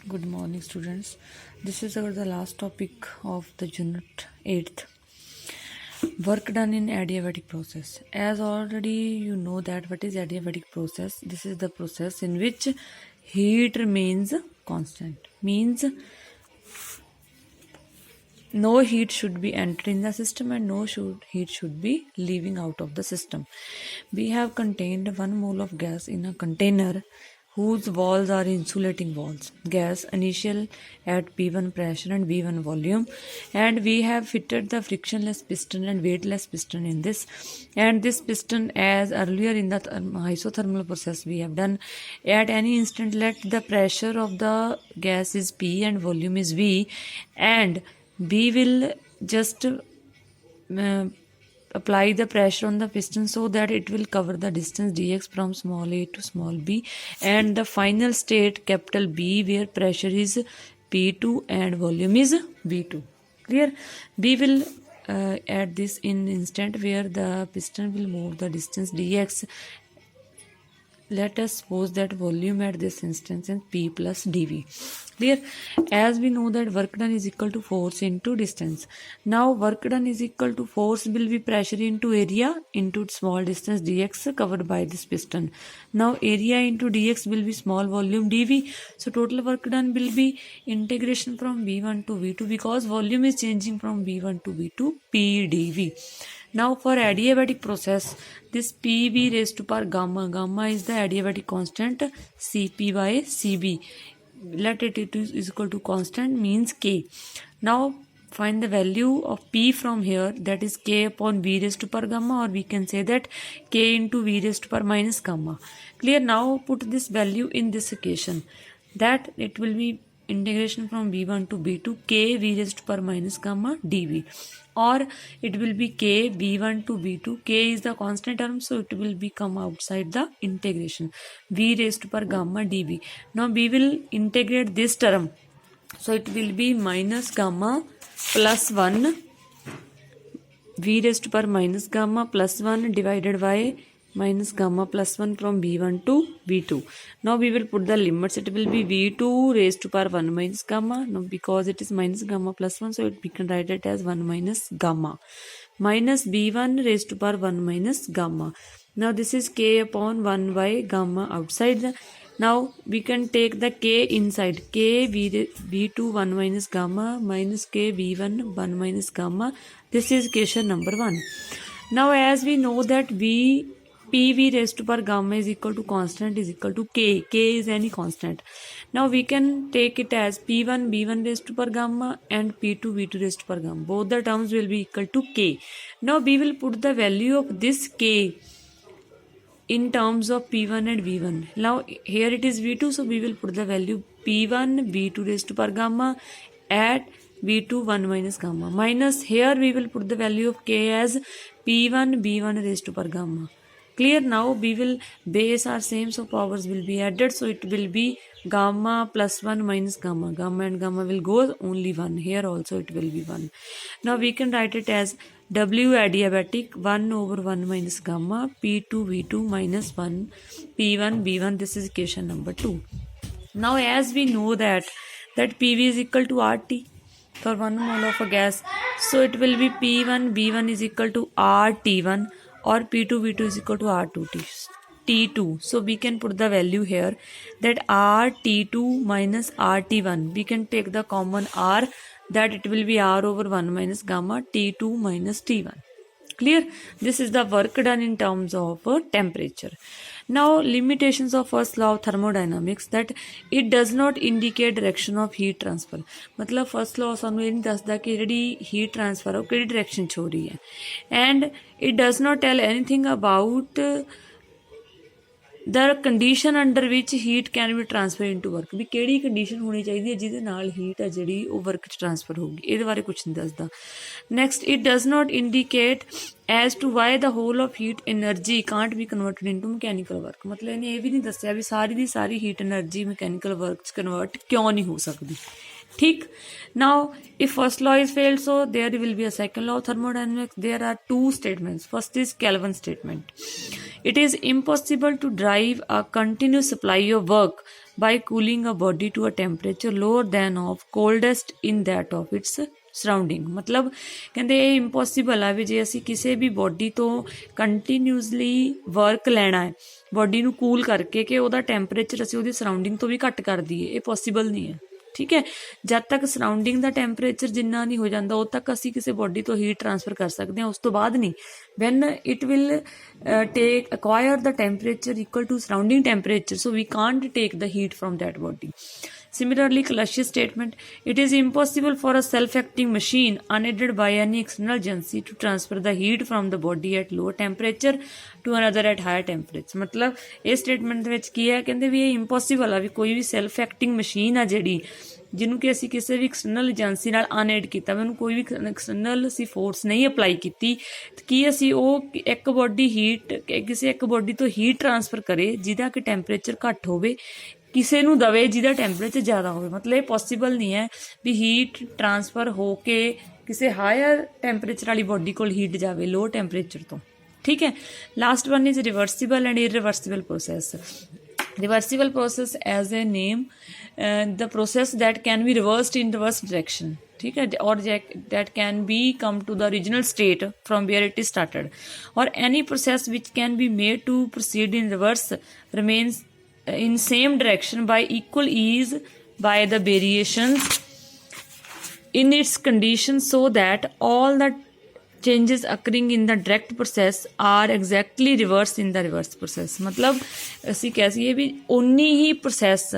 Good morning, students. This is the last topic of the unit 8th. Work done in adiabatic process. As already you know that what is adiabatic process. This is the process in which heat remains constant. Means no heat should be entering in the system and no heat should be leaving out of the system. We have contained 1 mole of gas in a container whose walls are insulating walls. Gas initial at P1 pressure and V1 volume, and we have fitted the frictionless piston and weightless piston in this. And this piston, as earlier in the isothermal process we have done, at any instant let the pressure of the gas is P and volume is V, and we will just apply the pressure on the piston so that it will cover the distance dx from small a to small b, and the final state capital B where pressure is P2 and volume is V2. Clear? We will add this in instant where the piston will move the distance dx. Let us suppose that volume at this instance is P plus dV. Clear? As we know that work done is equal to force into distance. Now work done is equal to force will be pressure into area into small distance dx covered by this piston. Now area into dx will be small volume dV. So total work done will be integration from V1 to V2 because volume is changing from V1 to V2 P dV. Now for adiabatic process, this PV raised to power gamma is the adiabatic constant Cp by Cb. Let it is equal to constant means K. Now find the value of P from here, that is K upon V raised to power gamma, or we can say that K into V raised to power minus gamma. Clear? Now put this value in this equation, that it will be integration from V1 to V2 K V raised to power minus gamma dV, or it will be K V1 to V2. K is the constant term, so it will become outside the integration V raised to power gamma dV. Now we will integrate this term, so it will be minus gamma plus 1 V raised to power minus gamma plus 1 divided by minus gamma plus 1 from V1 to V2. Now we will put the limits. It will be V2 raised to power 1 minus gamma. Now because it is minus gamma plus 1, so we can write it as 1 minus gamma. Minus V1 raised to power 1 minus gamma. Now this is K upon 1 by gamma outside. Now we can take the K inside. K V2 1 minus gamma minus K V1 1 minus gamma. This is equation number 1. Now as we know that PV raised to power gamma is equal to constant is equal to K. K is any constant. Now we can take it as P1 V1 raised to power gamma and P2 V2 raised to power gamma. Both the terms will be equal to K. Now we will put the value of this K in terms of P1 and V1. Now here it is V2, so we will put the value P1 V2 raised to power gamma at V2 1 minus gamma. Minus here we will put the value of K as P1 V1 raised to power gamma. Clear? Now we will base are same, so powers will be added, so it will be gamma plus 1 minus gamma. Gamma and gamma will go only 1. Here also it will be 1. Now we can write it as W adiabatic 1 over 1 minus gamma P2 V2 minus 1 P1 V1. This is equation number 2. Now as we know that PV is equal to RT for 1 mole of a gas, so it will be P1 V1 is equal to RT1 or P2 V2 is equal to T2. So we can put the value here that RT2 minus RT1. We can take the common R, that it will be R over 1 minus gamma T2 minus T1. Clear? This is the work done in terms of temperature. Now limitations of first law of thermodynamics, that it does not indicate direction of heat transfer. मतलब first law ਸਾਨੂੰ ਇਹ ਨਹੀਂ ਦੱਸਦਾ ਕਿ ਜਿਹੜੀ heat transfer ਉਹ ਕਿਹੜੀ direction 'ਚ ਹੋ ਰਹੀ ਹੈ, and it does not tell anything about the condition under which heat can be transferred into work. ਵੀ ਕਿਹੜੀ ਕੰਡੀਸ਼ਨ ਹੋਣੀ ਚਾਹੀਦੀ ਹੈ ਜਿਹਦੇ ਨਾਲ ਹੀਟ ਹੈ ਜਿਹੜੀ ਉਹ ਵਰਕ 'ਚ ਟ੍ਰਾਂਸਫਰ ਹੋਊਗੀ, ਇਹਦੇ ਬਾਰੇ ਕੁਛ ਨਹੀਂ ਦੱਸਦਾ. Next, it does not indicate as to why the whole of heat energy can't be converted into mechanical work. ਮਤਲਬ ਇਹਨੇ ਇਹ ਵੀ ਨਹੀਂ ਦੱਸਿਆ ਵੀ ਸਾਰੀ ਦੀ ਸਾਰੀ ਹੀਟ ਐਨਰਜੀ ਮਕੈਨੀਕਲ ਵਰਕ 'ਚ ਕਨਵਰਟ ਕਿਉਂ ਨਹੀਂ ਹੋ ਸਕਦੀ. ठीक. Now if first law is failed, so there will be a second law of thermodynamics. There are two statements. First is Kelvin statement. It is impossible to drive a continuous supply of work by cooling a body to a temperature lower than of coldest in that of its surrounding. ਮਤਲਬ ਕਹਿੰਦੇ ਇਹ impossible ਆ ਵੀ ਜੇ ਅਸੀਂ ਕਿਸੇ ਵੀ body ਤੋਂ continuously work ਲੈਣਾ ਹੈ ਬੋਡੀ ਨੂੰ ਕੂਲ ਕਰਕੇ ਕਿ ਉਹਦਾ ਟੈਂਪਰੇਚਰ ਅਸੀਂ ਉਹਦੀ ਸਰਾਊਂਡਿੰਗ ਤੋਂ ਵੀ ਘੱਟ ਕਰ ਦਈਏ, ਇਹ ਪੋਸੀਬਲ ਨਹੀਂ ਹੈ. ਠੀਕ ਹੈ, ਜਦ ਤੱਕ ਸਰਾਊਂਡਿੰਗ ਦਾ ਟੈਂਪਰੇਚਰ ਜਿੰਨਾ ਨਹੀਂ ਹੋ ਜਾਂਦਾ ਉਦੋਂ ਤੱਕ ਅਸੀਂ ਕਿਸੇ ਬੋਡੀ ਤੋਂ ਹੀਟ ਟਰਾਂਸਫਰ ਕਰ ਸਕਦੇ ਹਾਂ, ਉਸ ਤੋਂ ਬਾਅਦ ਨਹੀਂ. When it will take acquire the temperature equal to surrounding temperature, so we can't take the heat from that body. Similarly, Clausius statement, it is impossible for a self-acting machine unaided by any external agency to transfer the heat from the body at lower temperature to another at higher temperature. ਮਤਲਬ ਇਹ statement ਦੇ ਵਿੱਚ ਕੀ ਹੈ, ਕਹਿੰਦੇ ਵੀ ਇਹ impossible ਆ ਵੀ ਕੋਈ ਵੀ self acting machine ਆ ਜਿਹੜੀ ਜਿਹਨੂੰ ਕਿ ਅਸੀਂ ਕਿਸੇ ਵੀ ਐਕਸਟਰਨਲ ਏਜੰਸੀ ਨਾਲ ਅਨਏਡ ਕੀਤਾ, ਉਹਨੂੰ ਕੋਈ ਵੀ ਐਕਸਟਰਨਲ ਅਸੀਂ ਫੋਰਸ ਨਹੀਂ ਅਪਲਾਈ ਕੀਤੀ, ਕੀ ਅਸੀਂ ਉਹ ਇੱਕ ਬੋਡੀ ਹੀਟ ਕਿਸੇ ਇੱਕ ਬੋਡੀ ਤੋਂ ਹੀਟ ਟਰਾਂਸਫਰ ਕਰੇ ਜਿਹਦਾ ਕਿ ਟੈਂਪਰੇਚਰ ਘੱਟ ਹੋਵੇ, ਕਿਸੇ ਨੂੰ ਦਵੇ ਜਿਹਦਾ ਟੈਂਪਰੇਚਰ ਜ਼ਿਆਦਾ ਹੋਵੇ. ਮਤਲਬ ਇਹ ਪੋਸੀਬਲ ਨਹੀਂ ਹੈ ਵੀ ਹੀਟ ਟਰਾਂਸਫਰ ਹੋ ਕੇ ਕਿਸੇ ਹਾਇਰ ਟੈਂਪਰੇਚਰ ਵਾਲੀ ਬੋਡੀ ਕੋਲ ਹੀਟ ਜਾਵੇ ਲੋਅਰ ਟੈਂਪਰੇਚਰ ਤੋਂ. ਠੀਕ ਹੈ. Last one is reversible and irreversible process. Reversible process as a name, the process that can be reversed in reverse direction, ठीक है, or that can be come to the original state from where it is started, or any process which can be made to proceed in reverse remains in same direction by equal ease by the variations in its conditions, so that all the changes occurring in the direct process are exactly reversed in the reverse process. मतलब ਅਸੀਂ ਕਹਿ ਸਕੀਏ ਵੀ ਉਨੀ ਹੀ process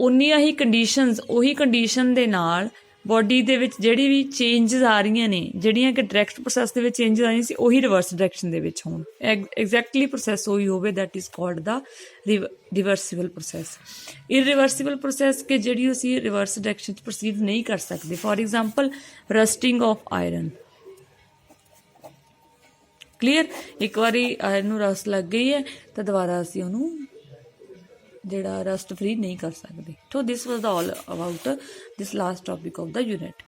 ਉਨੀਆਂ ਹੀ conditions ਉਹੀ condition ਦੇ ਨਾਲ body ਦੇ ਵਿੱਚ ਜਿਹੜੀ ਵੀ ਚੇਂਜਸ ਆ ਰਹੀਆਂ ਨੇ, ਜਿਹੜੀਆਂ ਕਿ ਡਾਇਰੈਕਟ ਪ੍ਰੋਸੈਸ ਦੇ ਵਿੱਚ ਚੇਂਜਸ ਆ ਰਹੀਆਂ ਸੀ, ਉਹੀ ਰਿਵਰਸ ਡਾਇਰੈਕਸ਼ਨ ਦੇ ਵਿੱਚ ਹੋਣ, ਐਗਜ਼ੈਕਟਲੀ ਪ੍ਰੋਸੈਸ ਉਹੀ ਹੋਵੇ, that is called the reversible process. Irreversible process ਕਿ ਜਿਹੜੀ ਅਸੀਂ ਰਿਵਰਸ ਡਾਇਰੈਕਸ਼ਨ 'ਚ ਪ੍ਰੋਸੀਡ ਨਹੀਂ ਕਰ ਸਕਦੇ. For example rusting of iron. Clear, ਇੱਕ ਵਾਰੀ ਆਇਰਨ ਨੂੰ ਰਸਟ ਲੱਗ ਗਈ ਹੈ ਤਾਂ ਦੁਬਾਰਾ ਅਸੀਂ ਉਹਨੂੰ ਜਿਹੜਾ ਰਸਟ ਫਰੀ ਨਹੀਂ ਕਰ ਸਕਦੇ. So this was all about this last topic of the unit.